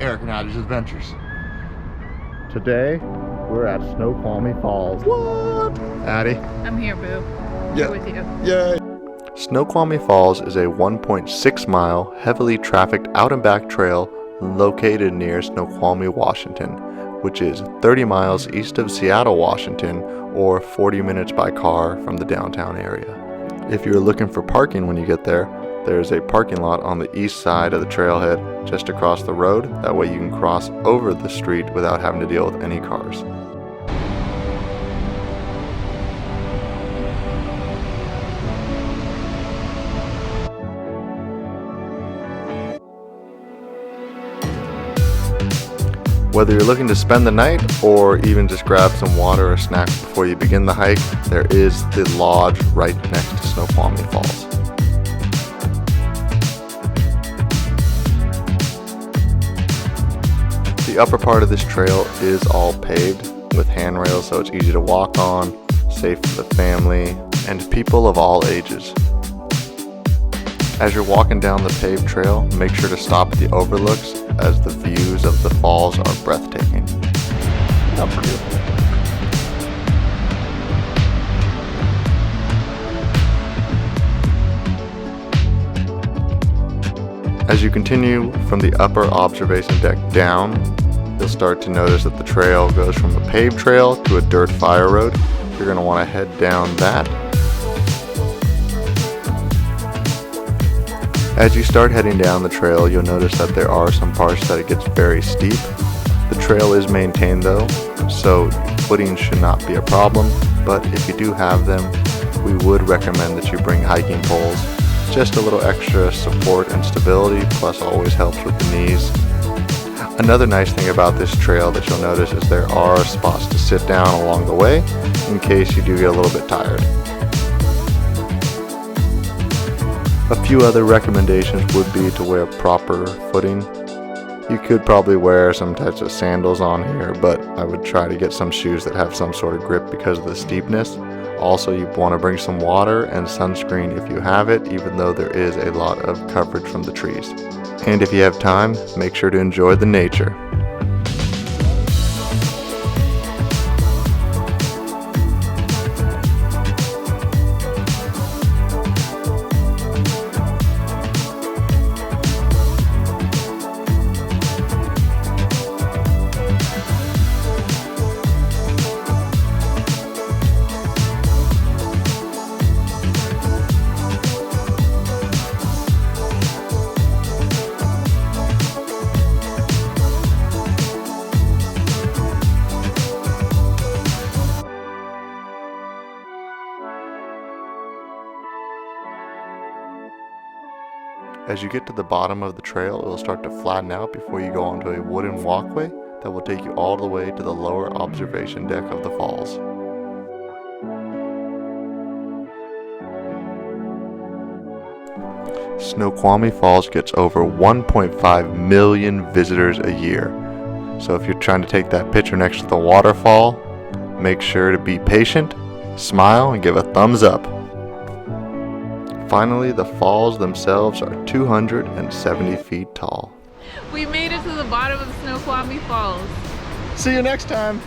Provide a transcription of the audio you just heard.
Eric and Addie's Adventures. Today, we're at Snoqualmie Falls. What? Addie? I'm here, boo. Yeah. Here with you. Yay! Snoqualmie Falls is a 1.6 mile, heavily trafficked out and back trail located near Snoqualmie, Washington, which is 30 miles east of Seattle, Washington, or 40 minutes by car from the downtown area. If you're looking for parking when you get there, there's a parking lot on the east side of the trailhead just across the road. That way you can cross over the street without having to deal with any cars. Whether you're looking to spend the night or even just grab some water or snacks before you begin the hike, there is the lodge right next to Snoqualmie Falls. The upper part of this trail is all paved with handrails, so it's easy to walk on, safe for the family, and people of all ages. As you're walking down the paved trail, make sure to stop at the overlooks as the views of the falls are breathtaking. How beautiful. As you continue from the upper observation deck down, you'll start to notice that the trail goes from a paved trail to a dirt fire road. You're going to want to head down that. As you start heading down the trail, you'll notice that there are some parts that it gets very steep. The trail is maintained though, so footing should not be a problem, but if you do have them, we would recommend that you bring hiking poles. Just a little extra support and stability, plus always helps with the knees. Another nice thing about this trail that you'll notice is there are spots to sit down along the way in case you do get a little bit tired. A few other recommendations would be to wear proper footing. You could probably wear some types of sandals on here, but I would try to get some shoes that have some sort of grip because of the steepness. Also, you want to bring some water and sunscreen if you have it, even though there is a lot of coverage from the trees. And if you have time, make sure to enjoy the nature. As you get to the bottom of the trail, it will start to flatten out before you go onto a wooden walkway that will take you all the way to the lower observation deck of the falls. Snoqualmie Falls gets over 1.5 million visitors a year. So if you're trying to take that picture next to the waterfall, make sure to be patient, smile, and give a thumbs up. Finally, the falls themselves are 270 feet tall. We made it to the bottom of Snoqualmie Falls. See you next time!